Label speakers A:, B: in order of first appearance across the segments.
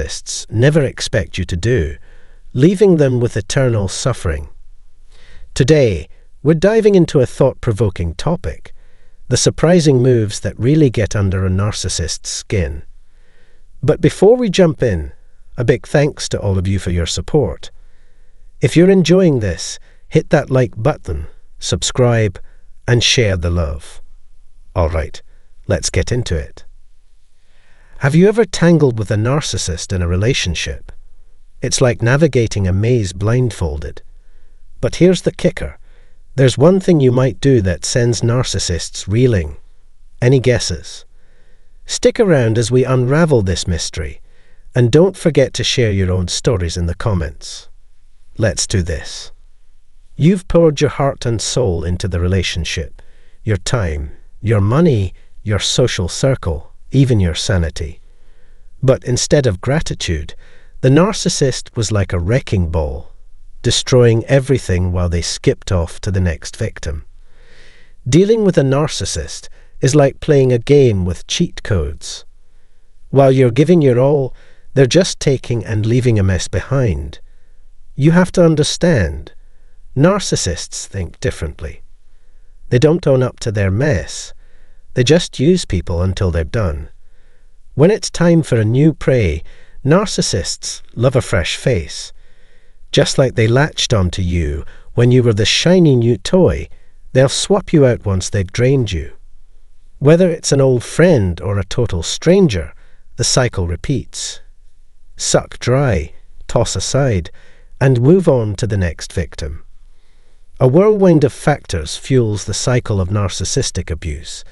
A: narcissists never expect you to do, leaving them with eternal suffering. Today, we're diving into a thought-provoking topic: the surprising moves that really get under a narcissist's skin. But before we jump in, a big thanks to all of you for your support. If you're enjoying this, hit that like button, subscribe, and share the love. All right, let's get into it. Have you ever tangled with a narcissist in a relationship? It's like navigating a maze blindfolded. But here's the kicker. There's one thing you might do that sends narcissists reeling. Any guesses? Stick around as we unravel this mystery, and don't forget to share your own stories in the comments. Let's do this. You've poured your heart and soul into the relationship, your time, your money, your social circle, even your sanity. But instead of gratitude, the narcissist was like a wrecking ball, destroying everything while they skipped off to the next victim. Dealing with a narcissist is like playing a game with cheat codes. While you're giving your all, they're just taking and leaving a mess behind. You have to understand, narcissists think differently. They don't own up to their mess. They just use people until they're done. When it's time for a new prey, narcissists love a fresh face. Just like they latched onto you when you were the shiny new toy, they'll swap you out once they've drained you. Whether it's an old friend or a total stranger, the cycle repeats. Suck dry, toss aside, and move on to the next victim. A whirlwind of factors fuels the cycle of narcissistic abuse,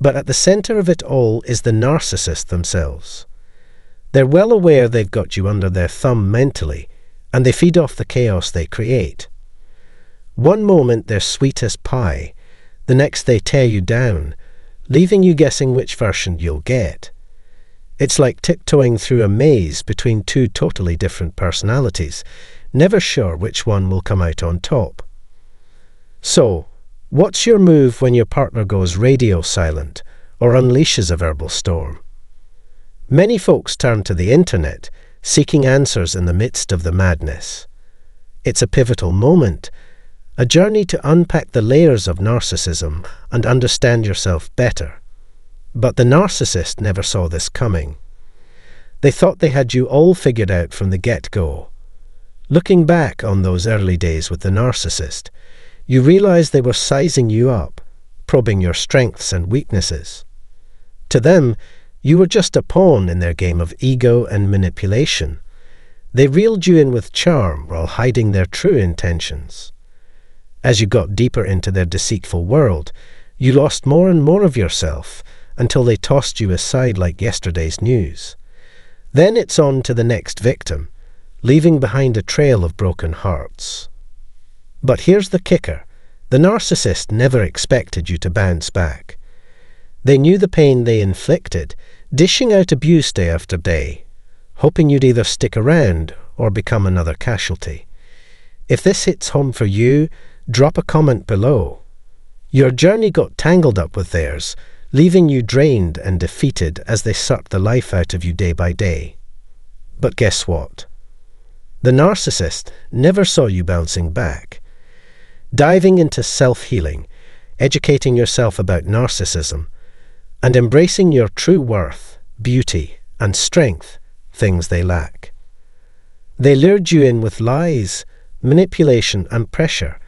A: but at the center of it all is the narcissist themselves. They're well aware they've got you under their thumb mentally, and they feed off the chaos they create. One moment they're sweet as pie, the next they tear you down, leaving you guessing which version you'll get. It's like tiptoeing through a maze between two totally different personalities, never sure which one will come out on top. So, what's your move when your partner goes radio silent or unleashes a verbal storm? Many folks turn to the internet, seeking answers in the midst of the madness. It's a pivotal moment, a journey to unpack the layers of narcissism and understand yourself better. But the narcissist never saw this coming. They thought they had you all figured out from the get-go. Looking back on those early days with the narcissist, you realize they were sizing you up, probing your strengths and weaknesses. To them, you were just a pawn in their game of ego and manipulation. They reeled you in with charm while hiding their true intentions. As you got deeper into their deceitful world, you lost more and more of yourself until they tossed you aside like yesterday's news. Then it's on to the next victim, leaving behind a trail of broken hearts. But here's the kicker. The narcissist never expected you to bounce back. They knew the pain they inflicted, dishing out abuse day after day, hoping you'd either stick around or become another casualty. If this hits home for you, drop a comment below. Your journey got tangled up with theirs, leaving you drained and defeated as they sucked the life out of you day by day. But guess what? The narcissist never saw you bouncing back. Diving into self-healing, educating yourself about narcissism, and embracing your true worth, beauty, and strength, things they lack. They lured you in with lies, manipulation, and pressure,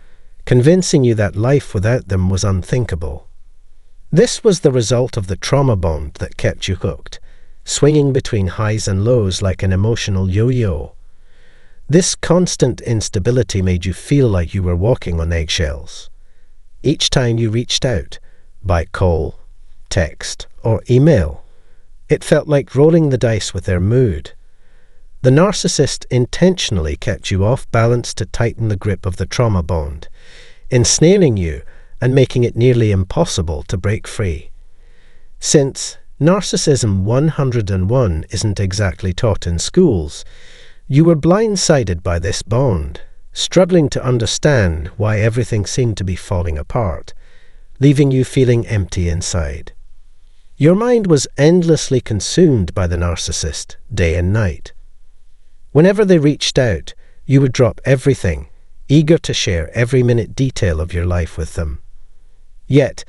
A: convincing you that life without them was unthinkable. This was the result of the trauma bond that kept you hooked, swinging between highs and lows like an emotional yo-yo. This constant instability made you feel like you were walking on eggshells. Each time you reached out, by call, text, or email, it felt like rolling the dice with their mood. The narcissist intentionally kept you off balance to tighten the grip of the trauma bond, ensnaring you and making it nearly impossible to break free. Since Narcissism 101 isn't exactly taught in schools, you were blindsided by this bond, struggling to understand why everything seemed to be falling apart, leaving you feeling empty inside. Your mind was endlessly consumed by the narcissist, day and night, Whenever they reached out, you would drop everything, eager to share every minute detail of your life with them. Yet,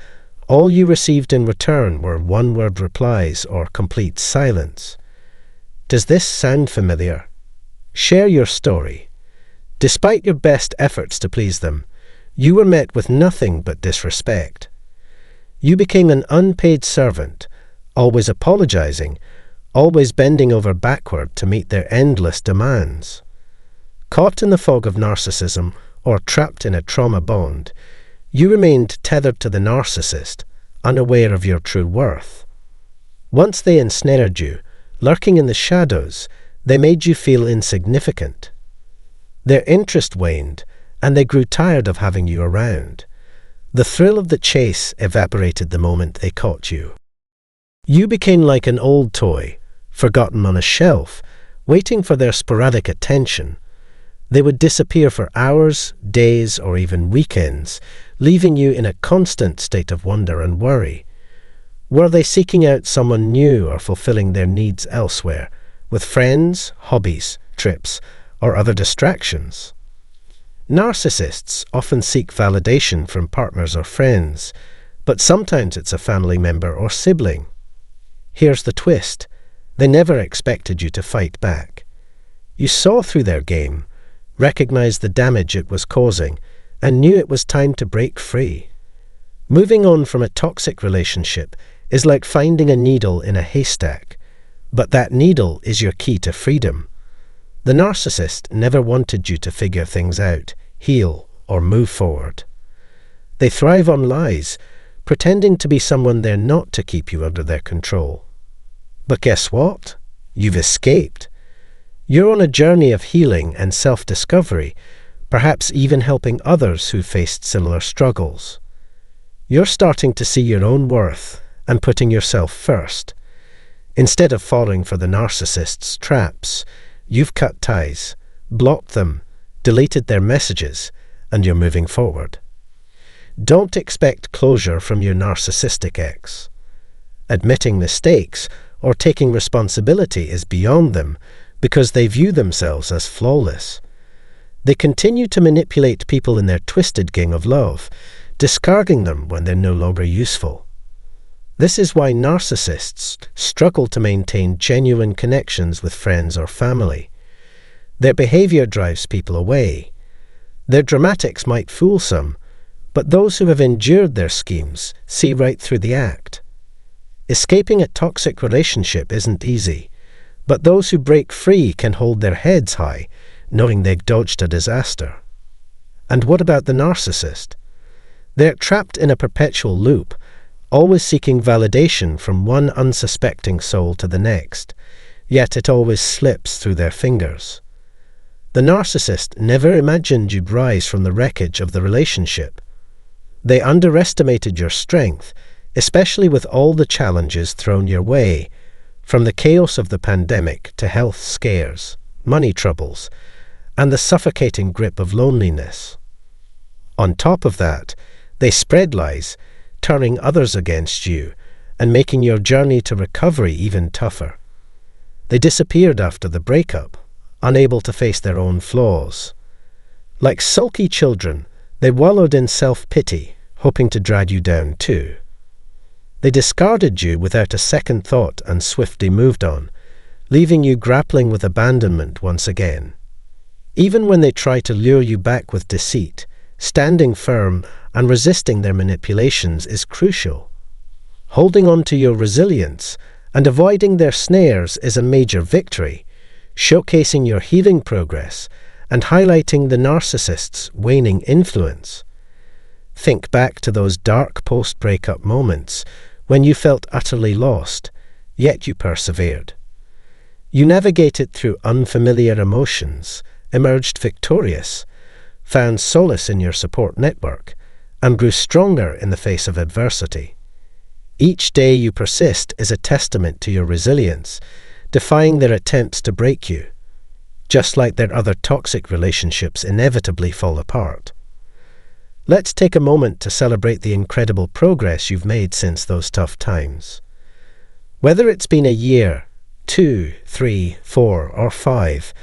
A: all you received in return were one-word replies or complete silence. Does this sound familiar? Share your story. Despite your best efforts to please them, you were met with nothing but disrespect. You became an unpaid servant, always apologizing, always bending over backward to meet their endless demands. Caught in the fog of narcissism or trapped in a trauma bond, you remained tethered to the narcissist, unaware of your true worth. Once they ensnared you, lurking in the shadows, they made you feel insignificant. Their interest waned, and they grew tired of having you around. The thrill of the chase evaporated the moment they caught you. You became like an old toy, forgotten on a shelf, waiting for their sporadic attention. They would disappear for hours, days, or even weekends, leaving you in a constant state of wonder and worry. Were they seeking out someone new or fulfilling their needs elsewhere, with friends, hobbies, trips, or other distractions? Narcissists often seek validation from partners or friends, but sometimes it's a family member or sibling. Here's the twist. They never expected you to fight back. You saw through their game, recognized the damage it was causing, and knew it was time to break free. Moving on from a toxic relationship is like finding a needle in a haystack, but that needle is your key to freedom. The narcissist never wanted you to figure things out, heal, or move forward. They thrive on lies, pretending to be someone they're not to keep you under their control. But guess what? You've escaped. You're on a journey of healing and self-discovery, perhaps even helping others who faced similar struggles. You're starting to see your own worth and putting yourself first. Instead of falling for the narcissist's traps, you've cut ties, blocked them, deleted their messages, and you're moving forward. Don't expect closure from your narcissistic ex. Admitting mistakes or taking responsibility is beyond them because they view themselves as flawless. They continue to manipulate people in their twisted game of love, discarding them when they're no longer useful. This is why narcissists struggle to maintain genuine connections with friends or family. Their behavior drives people away. Their dramatics might fool some, but those who have endured their schemes see right through the act. Escaping a toxic relationship isn't easy, but those who break free can hold their heads high, knowing they've dodged a disaster. And what about the narcissist? They're trapped in a perpetual loop, always seeking validation from one unsuspecting soul to the next, yet it always slips through their fingers. The narcissist never imagined you'd rise from the wreckage of the relationship. They underestimated your strength, especially with all the challenges thrown your way, from the chaos of the pandemic to health scares, money troubles, and the suffocating grip of loneliness. On top of that, they spread lies, turning others against you and making your journey to recovery even tougher. They disappeared after the breakup, unable to face their own flaws. Like sulky children, they wallowed in self-pity, hoping to drag you down too. They discarded you without a second thought and swiftly moved on, leaving you grappling with abandonment once again. Even when they try to lure you back with deceit, standing firm and resisting their manipulations is crucial. Holding on to your resilience and avoiding their snares is a major victory, showcasing your healing progress and highlighting the narcissist's waning influence. Think back to those dark post-breakup moments when you felt utterly lost, yet you persevered. You navigated through unfamiliar emotions, emerged victorious, found solace in your support network, and grew stronger in the face of adversity. Each day you persist is a testament to your resilience, defying their attempts to break you, just like their other toxic relationships inevitably fall apart. Let's take a moment to celebrate the incredible progress you've made since those tough times. Whether it's been a year, 2, 3, 4, or 5,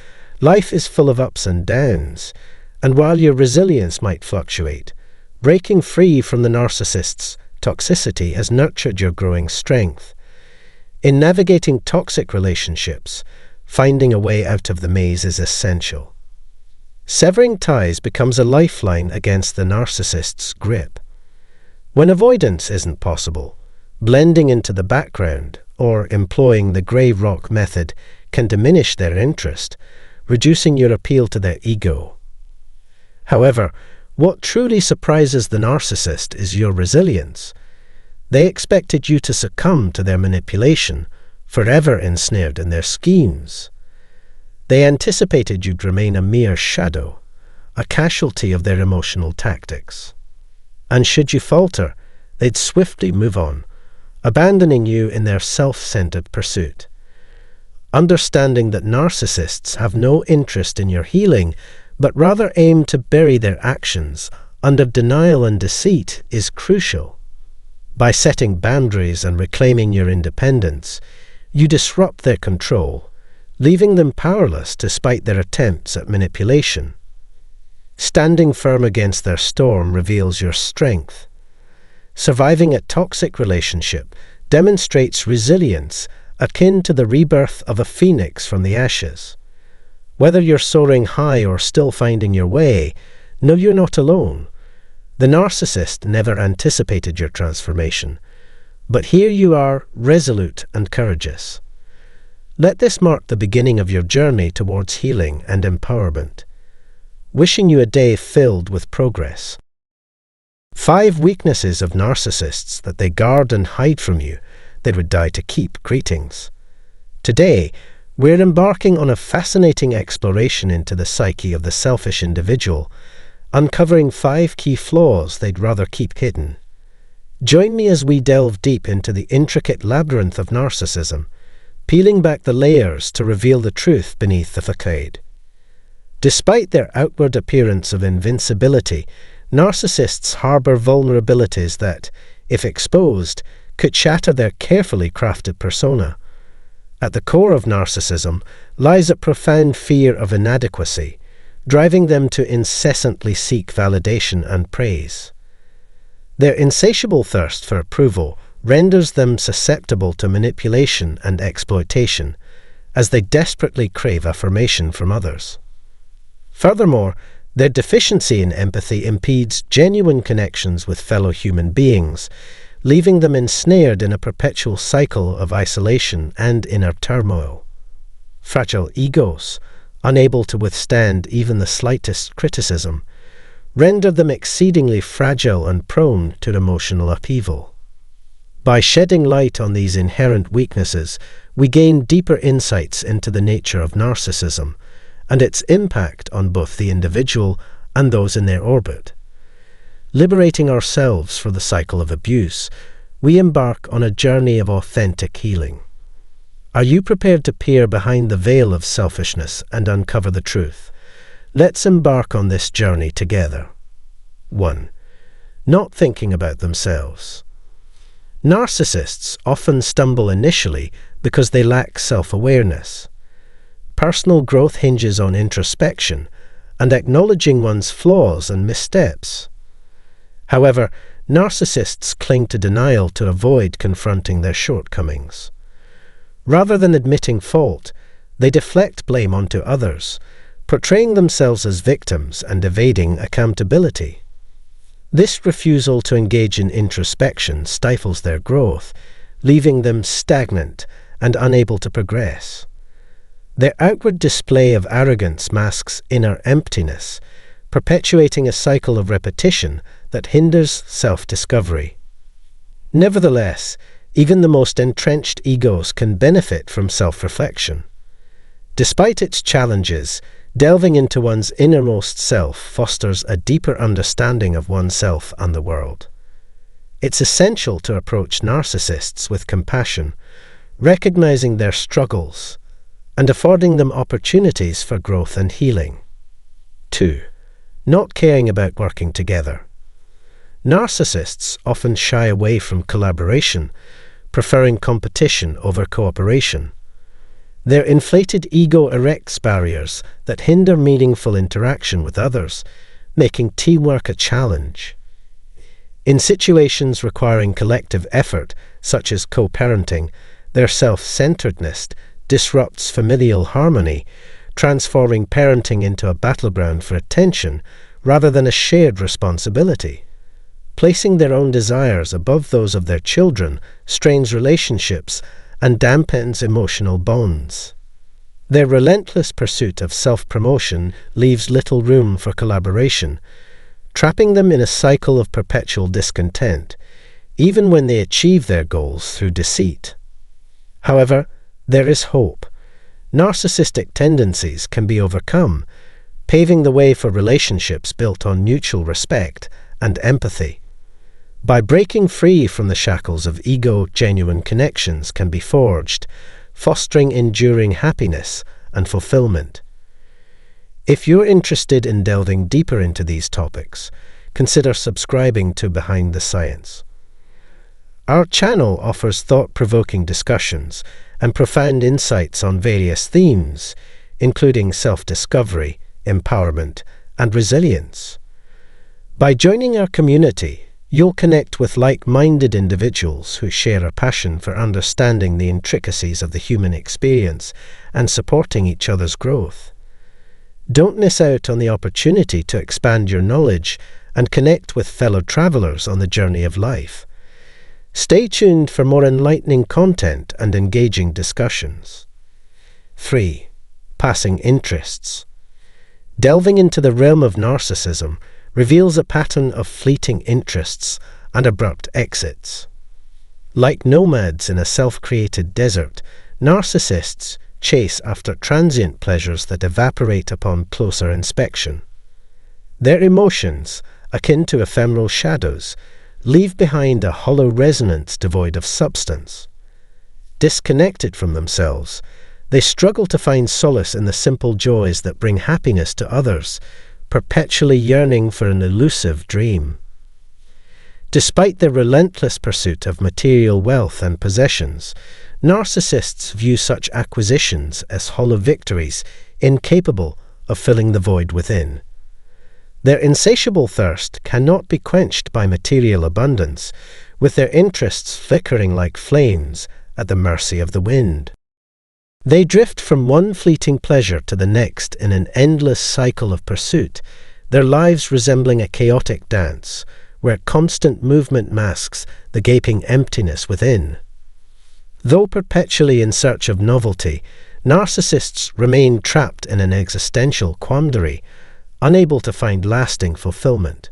A: Life is full of ups and downs, and while your resilience might fluctuate, breaking free from the narcissist's toxicity has nurtured your growing strength. In navigating toxic relationships, finding a way out of the maze is essential. Severing ties becomes a lifeline against the narcissist's grip. When avoidance isn't possible, blending into the background or employing the grey rock method can diminish their interest, reducing your appeal to their ego. However, what truly surprises the narcissist is your resilience. They expected you to succumb to their manipulation, forever ensnared in their schemes. They anticipated you'd remain a mere shadow, a casualty of their emotional tactics. And should you falter, they'd swiftly move on, abandoning you in their self-centered pursuit. Understanding that narcissists have no interest in your healing, but rather aim to bury their actions under denial and deceit is crucial. By setting boundaries and reclaiming your independence, you disrupt their control, leaving them powerless despite their attempts at manipulation. Standing firm against their storm reveals your strength. Surviving a toxic relationship demonstrates resilience akin to the rebirth of a phoenix from the ashes. Whether you're soaring high or still finding your way, know you're not alone. The narcissist never anticipated your transformation, but here you are, resolute and courageous. Let this mark the beginning of your journey towards healing and empowerment. Wishing you a day filled with progress. 5 weaknesses of narcissists that they guard and hide from you, they would die to keep. Greetings. Today, we're embarking on a fascinating exploration into the psyche of the selfish individual, uncovering 5 key flaws they'd rather keep hidden. Join me as we delve deep into the intricate labyrinth of narcissism, peeling back the layers to reveal the truth beneath the facade. Despite their outward appearance of invincibility, narcissists harbor vulnerabilities that, if exposed, could shatter their carefully crafted persona. At the core of narcissism lies a profound fear of inadequacy, driving them to incessantly seek validation and praise. Their insatiable thirst for approval renders them susceptible to manipulation and exploitation, as they desperately crave affirmation from others. Furthermore, their deficiency in empathy impedes genuine connections with fellow human beings, leaving them ensnared in a perpetual cycle of isolation and inner turmoil. Fragile egos, unable to withstand even the slightest criticism, render them exceedingly fragile and prone to emotional upheaval. By shedding light on these inherent weaknesses, we gain deeper insights into the nature of narcissism and its impact on both the individual and those in their orbit. Liberating ourselves from the cycle of abuse, we embark on a journey of authentic healing. Are you prepared to peer behind the veil of selfishness and uncover the truth? Let's embark on this journey together. 1. Not thinking about themselves. Narcissists often stumble initially because they lack self-awareness. Personal growth hinges on introspection and acknowledging one's flaws and missteps. However, narcissists cling to denial to avoid confronting their shortcomings. Rather than admitting fault, they deflect blame onto others, portraying themselves as victims and evading accountability. This refusal to engage in introspection stifles their growth, leaving them stagnant and unable to progress. Their outward display of arrogance masks inner emptiness, perpetuating a cycle of repetition that hinders self-discovery. Nevertheless, even the most entrenched egos can benefit from self-reflection. Despite its challenges, delving into one's innermost self fosters a deeper understanding of oneself and the world. It's essential to approach narcissists with compassion, recognizing their struggles and affording them opportunities for growth and healing. 2. Not caring about working together. Narcissists often shy away from collaboration, preferring competition over cooperation. Their inflated ego erects barriers that hinder meaningful interaction with others, making teamwork a challenge. In situations requiring collective effort, such as co-parenting, their self-centeredness disrupts familial harmony, transforming parenting into a battleground for attention rather than a shared responsibility. Placing their own desires above those of their children strains relationships and dampens emotional bonds. Their relentless pursuit of self-promotion leaves little room for collaboration, trapping them in a cycle of perpetual discontent, even when they achieve their goals through deceit. However, there is hope. Narcissistic tendencies can be overcome, paving the way for relationships built on mutual respect and empathy. By breaking free from the shackles of ego, genuine connections can be forged, fostering enduring happiness and fulfillment. If you're interested in delving deeper into these topics, consider subscribing to Behind the Science. Our channel offers thought-provoking discussions and profound insights on various themes, including self-discovery, empowerment, and resilience. By joining our community, you'll connect with like-minded individuals who share a passion for understanding the intricacies of the human experience and supporting each other's growth. Don't miss out on the opportunity to expand your knowledge and connect with fellow travelers on the journey of life. Stay tuned for more enlightening content and engaging discussions. 3. Passing interests. Delving into the realm of narcissism reveals a pattern of fleeting interests and abrupt exits. Like nomads in a self-created desert, narcissists chase after transient pleasures that evaporate upon closer inspection. Their emotions, akin to ephemeral shadows, leave behind a hollow resonance devoid of substance. Disconnected from themselves, they struggle to find solace in the simple joys that bring happiness to others, perpetually yearning for an elusive dream. Despite their relentless pursuit of material wealth and possessions, narcissists view such acquisitions as hollow victories, incapable of filling the void within. Their insatiable thirst cannot be quenched by material abundance, with their interests flickering like flames at the mercy of the wind. They drift from one fleeting pleasure to the next in an endless cycle of pursuit, their lives resembling a chaotic dance, where constant movement masks the gaping emptiness within. Though perpetually in search of novelty, narcissists remain trapped in an existential quandary, unable to find lasting fulfillment.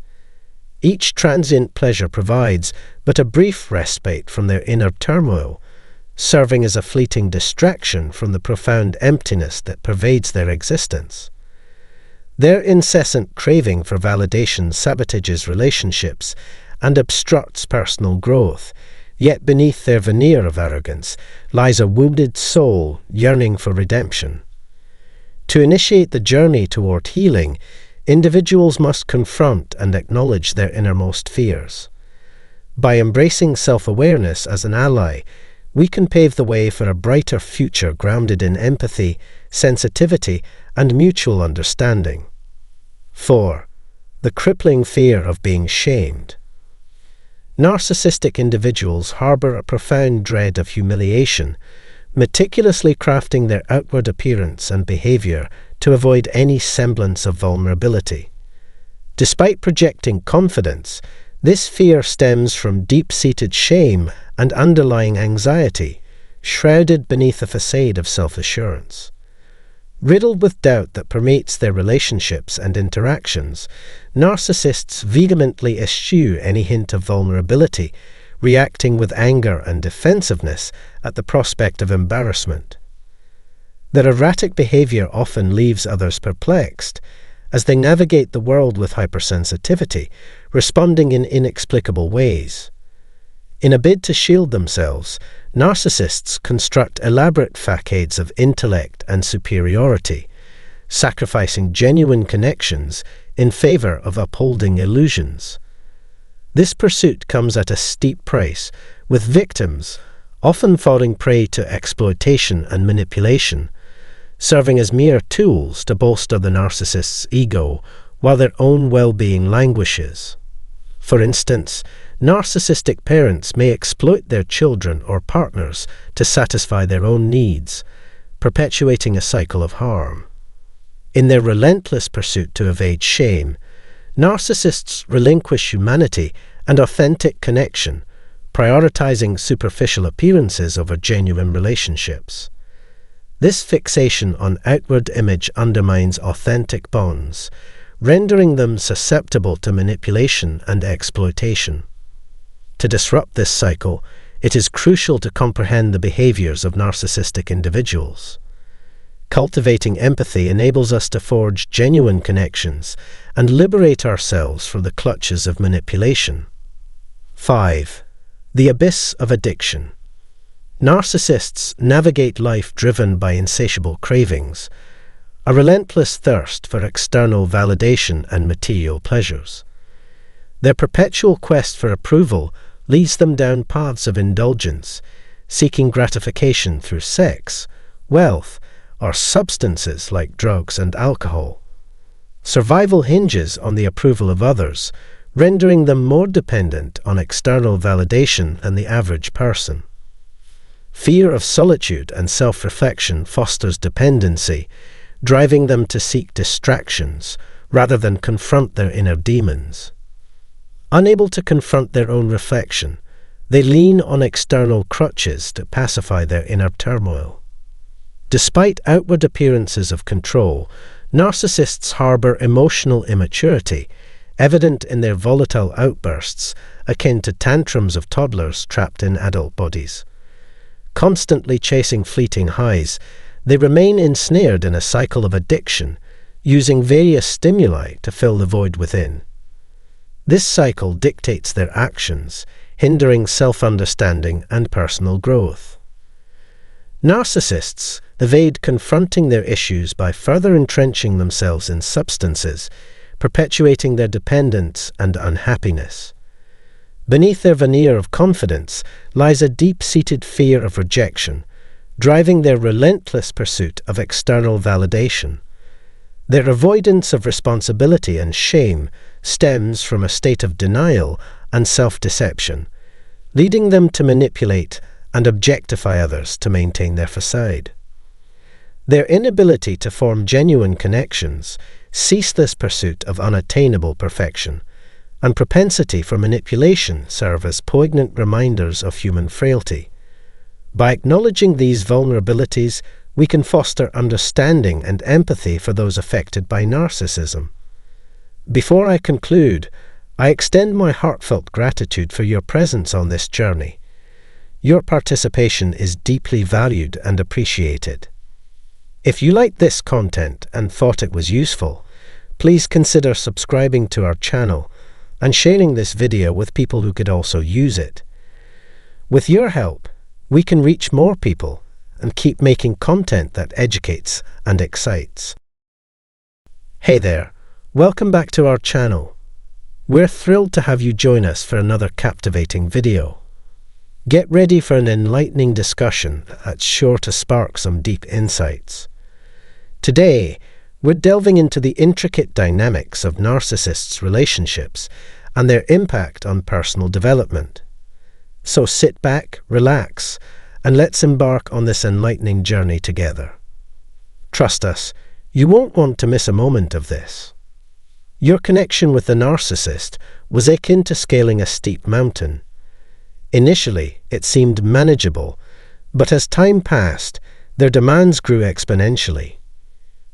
A: Each transient pleasure provides but a brief respite from their inner turmoil, serving as a fleeting distraction from the profound emptiness that pervades their existence. Their incessant craving for validation sabotages relationships and obstructs personal growth, yet beneath their veneer of arrogance lies a wounded soul yearning for redemption. To initiate the journey toward healing, individuals must confront and acknowledge their innermost fears. By embracing self-awareness as an ally, we can pave the way for a brighter future grounded in empathy, sensitivity, and mutual understanding. 4. The crippling fear of being shamed. Narcissistic individuals harbor a profound dread of humiliation, meticulously crafting their outward appearance and behavior to avoid any semblance of vulnerability. Despite projecting confidence, this fear stems from deep-seated shame and underlying anxiety, shrouded beneath a facade of self-assurance. Riddled with doubt that permeates their relationships and interactions, narcissists vehemently eschew any hint of vulnerability, reacting with anger and defensiveness at the prospect of embarrassment. Their erratic behavior often leaves others perplexed, as they navigate the world with hypersensitivity, responding in inexplicable ways. In a bid to shield themselves, narcissists construct elaborate facades of intellect and superiority, sacrificing genuine connections in favor of upholding illusions. This pursuit comes at a steep price, with victims, often falling prey to exploitation and manipulation, serving as mere tools to bolster the narcissist's ego while their own well-being languishes. For instance, narcissistic parents may exploit their children or partners to satisfy their own needs, perpetuating a cycle of harm. In their relentless pursuit to evade shame, narcissists relinquish humanity and authentic connection, prioritizing superficial appearances over genuine relationships. This fixation on outward image undermines authentic bonds, rendering them susceptible to manipulation and exploitation. To disrupt this cycle, it is crucial to comprehend the behaviors of narcissistic individuals. Cultivating empathy enables us to forge genuine connections and liberate ourselves from the clutches of manipulation. 5. The abyss of addiction. Narcissists navigate life driven by insatiable cravings, a relentless thirst for external validation and material pleasures. Their perpetual quest for approval leads them down paths of indulgence, seeking gratification through sex, wealth, or substances like drugs and alcohol. Survival hinges on the approval of others, rendering them more dependent on external validation than the average person. Fear of solitude and self-reflection fosters dependency, driving them to seek distractions rather than confront their inner demons. Unable to confront their own reflection, they lean on external crutches to pacify their inner turmoil. Despite outward appearances of control, narcissists harbor emotional immaturity, evident in their volatile outbursts, akin to tantrums of toddlers trapped in adult bodies. Constantly chasing fleeting highs, they remain ensnared in a cycle of addiction, using various stimuli to fill the void within. This cycle dictates their actions, hindering self-understanding and personal growth. Narcissists evade confronting their issues by further entrenching themselves in substances, perpetuating their dependence and unhappiness. Beneath their veneer of confidence lies a deep-seated fear of rejection, driving their relentless pursuit of external validation. Their avoidance of responsibility and shame stems from a state of denial and self-deception, leading them to manipulate and objectify others to maintain their facade. Their inability to form genuine connections, ceaseless pursuit of unattainable perfection, and propensity for manipulation serve as poignant reminders of human frailty. By acknowledging these vulnerabilities, we can foster understanding and empathy for those affected by narcissism. Before I conclude, I extend my heartfelt gratitude for your presence on this journey. Your participation is deeply valued and appreciated. If you liked this content and thought it was useful, please consider subscribing to our channel and sharing this video with people who could also use it. With your help, we can reach more people and keep making content that educates and excites. Hey there, welcome back to our channel. We're thrilled to have you join us for another captivating video. Get ready for an enlightening discussion that's sure to spark some deep insights. Today, we're delving into the intricate dynamics of narcissists' relationships and their impact on personal development. So sit back, relax, and let's embark on this enlightening journey together. Trust us, you won't want to miss a moment of this. Your connection with the narcissist was akin to scaling a steep mountain. Initially, it seemed manageable, but as time passed, their demands grew exponentially.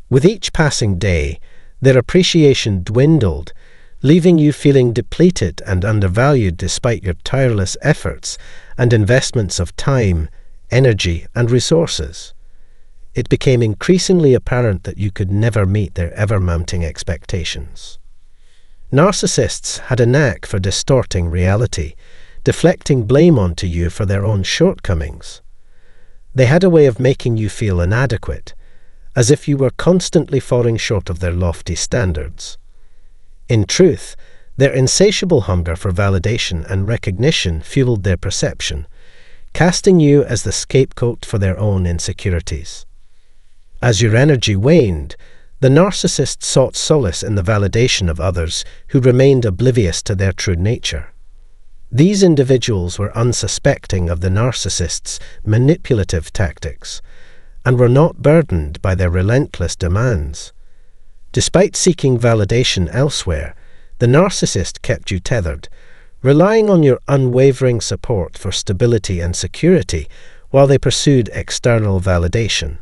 A: With each passing day, their appreciation dwindled, leaving you feeling depleted and undervalued despite your tireless efforts and investments of time, energy, and resources. It became increasingly apparent that you could never meet their ever-mounting expectations. Narcissists had a knack for distorting reality, deflecting blame onto you for their own shortcomings. They had a way of making you feel inadequate, as if you were constantly falling short of their lofty standards. In truth, their insatiable hunger for validation and recognition fueled their perception, casting you as the scapegoat for their own insecurities. As your energy waned, the narcissist sought solace in the validation of others who remained oblivious to their true nature. These individuals were unsuspecting of the narcissist's manipulative tactics and were not burdened by their relentless demands. Despite seeking validation elsewhere, the narcissist kept you tethered, relying on your unwavering support for stability and security while they pursued external validation.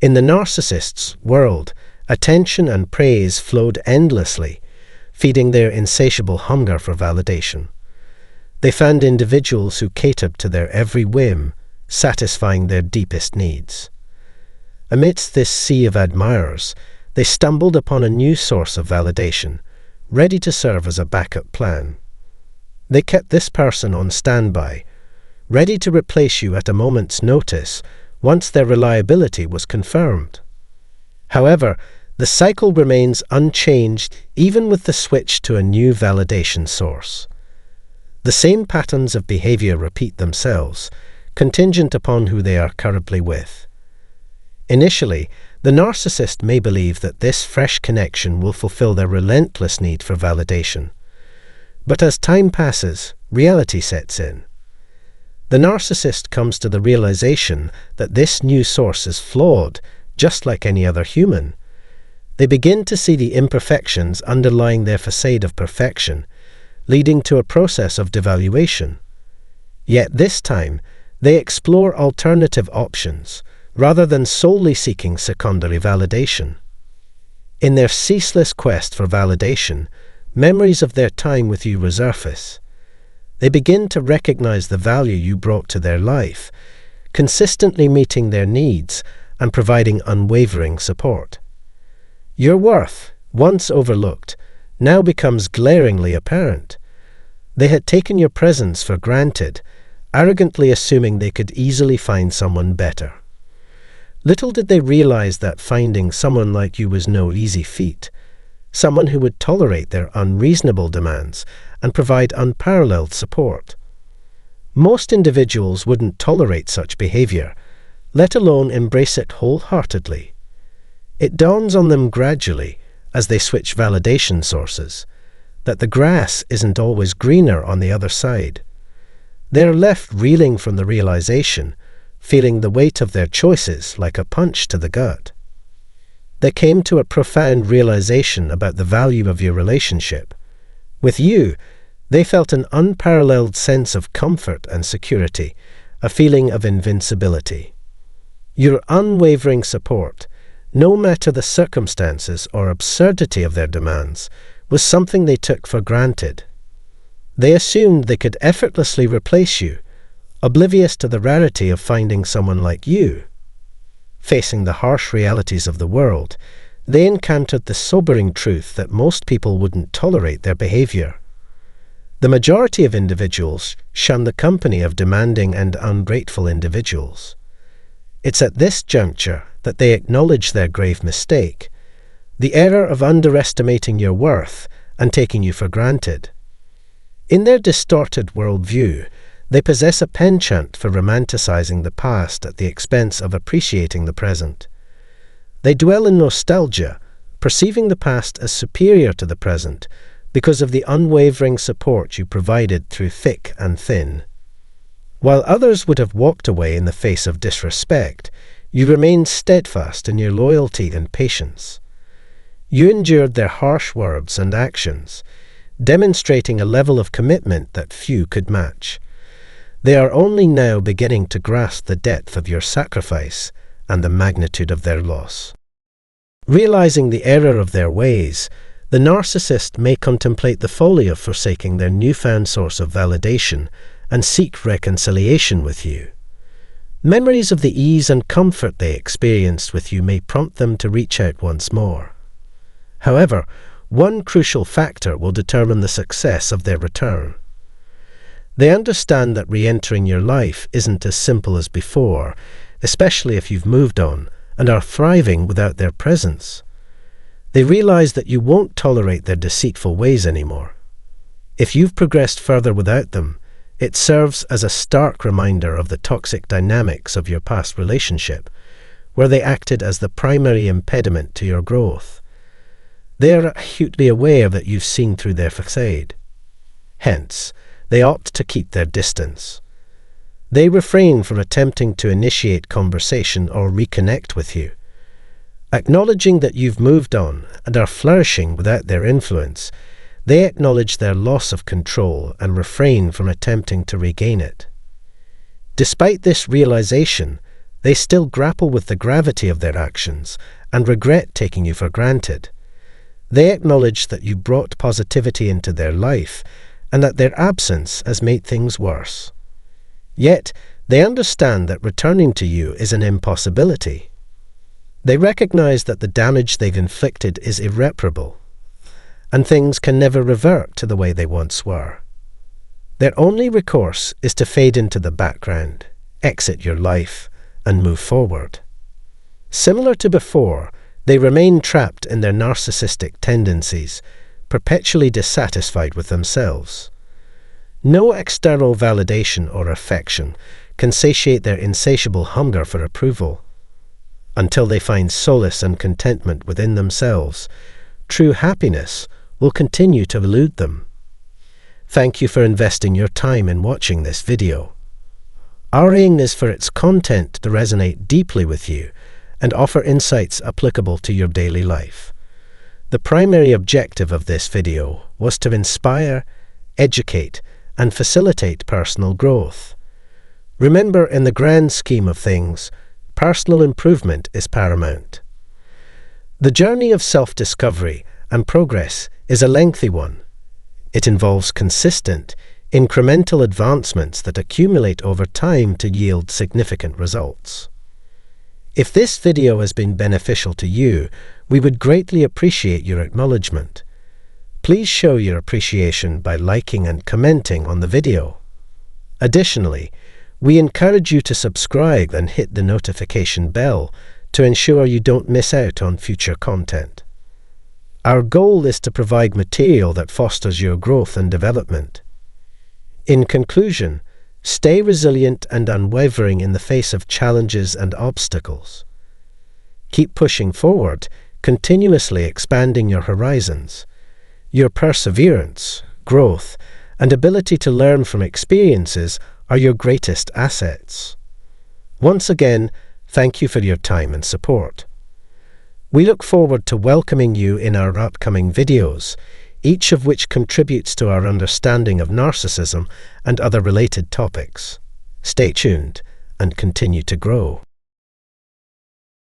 A: In the narcissist's world, attention and praise flowed endlessly, feeding their insatiable hunger for validation. They found individuals who catered to their every whim, satisfying their deepest needs. Amidst this sea of admirers, they stumbled upon a new source of validation, ready to serve as a backup plan. They kept this person on standby, ready to replace you at a moment's notice once their reliability was confirmed. However, the cycle remains unchanged even with the switch to a new validation source. The same patterns of behavior repeat themselves, contingent upon who they are currently with. Initially, the narcissist may believe that this fresh connection will fulfill their relentless need for validation. But as time passes, reality sets in. The narcissist comes to the realization that this new source is flawed, just like any other human. They begin to see the imperfections underlying their facade of perfection, leading to a process of devaluation. Yet this time, they explore alternative options, rather than solely seeking secondary validation. In their ceaseless quest for validation, memories of their time with you resurface. They begin to recognize the value you brought to their life, consistently meeting their needs and providing unwavering support. Your worth, once overlooked, now becomes glaringly apparent. They had taken your presence for granted, arrogantly assuming they could easily find someone better. Little did they realize that finding someone like you was no easy feat, someone who would tolerate their unreasonable demands and provide unparalleled support. Most individuals wouldn't tolerate such behavior, let alone embrace it wholeheartedly. It dawns on them gradually, as they switch validation sources, that the grass isn't always greener on the other side. They are left reeling from the realization, feeling the weight of their choices like a punch to the gut. They came to a profound realization about the value of your relationship. With you, they felt an unparalleled sense of comfort and security, a feeling of invincibility. Your unwavering support, no matter the circumstances or absurdity of their demands, was something they took for granted. They assumed they could effortlessly replace you, oblivious to the rarity of finding someone like you. Facing the harsh realities of the world, they encountered the sobering truth that most people wouldn't tolerate their behavior. The majority of individuals shun the company of demanding and ungrateful individuals. It's at this juncture that they acknowledge their grave mistake, the error of underestimating your worth and taking you for granted. In their distorted worldview, they possess a penchant for romanticizing the past at the expense of appreciating the present. They dwell in nostalgia, perceiving the past as superior to the present because of the unwavering support you provided through thick and thin. While others would have walked away in the face of disrespect, you remained steadfast in your loyalty and patience. You endured their harsh words and actions, demonstrating a level of commitment that few could match. They are only now beginning to grasp the depth of your sacrifice and the magnitude of their loss. Realizing the error of their ways, the narcissist may contemplate the folly of forsaking their newfound source of validation and seek reconciliation with you. Memories of the ease and comfort they experienced with you may prompt them to reach out once more. However, one crucial factor will determine the success of their return. They understand that re-entering your life isn't as simple as before, especially if you've moved on and are thriving without their presence. They realize that you won't tolerate their deceitful ways anymore. If you've progressed further without them, It serves as a stark reminder of the toxic dynamics of your past relationship, where they acted as the primary impediment to your growth. They are acutely aware that you've seen through their facade. Hence, they opt to keep their distance. They refrain from attempting to initiate conversation or reconnect with you. Acknowledging that you've moved on and are flourishing without their influence, they acknowledge their loss of control and refrain from attempting to regain it. Despite this realization, they still grapple with the gravity of their actions and regret taking you for granted. They acknowledge that you brought positivity into their life and that their absence has made things worse. Yet, they understand that returning to you is an impossibility. They recognize that the damage they've inflicted is irreparable, and things can never revert to the way they once were. Their only recourse is to fade into the background, exit your life, and move forward. Similar to before, they remain trapped in their narcissistic tendencies, perpetually dissatisfied with themselves. No external validation or affection can satiate their insatiable hunger for approval. Until they find solace and contentment within themselves, true happiness will continue to elude them. Thank you for investing your time in watching this video. Our aim is for its content to resonate deeply with you and offer insights applicable to your daily life. The primary objective of this video was to inspire, educate, and facilitate personal growth. Remember, in the grand scheme of things, personal improvement is paramount. The journey of self-discovery and progress is a lengthy one. It involves consistent, incremental advancements that accumulate over time to yield significant results. If this video has been beneficial to you, we would greatly appreciate your acknowledgement. Please show your appreciation by liking and commenting on the video. Additionally, we encourage you to subscribe and hit the notification bell to ensure you don't miss out on future content. Our goal is to provide material that fosters your growth and development. In conclusion, stay resilient and unwavering in the face of challenges and obstacles. Keep pushing forward, continuously expanding your horizons. Your perseverance, growth, and ability to learn from experiences are your greatest assets. Once again, thank you for your time and support. We look forward to welcoming you in our upcoming videos, each of which contributes to our understanding of narcissism and other related topics. Stay tuned and continue to grow.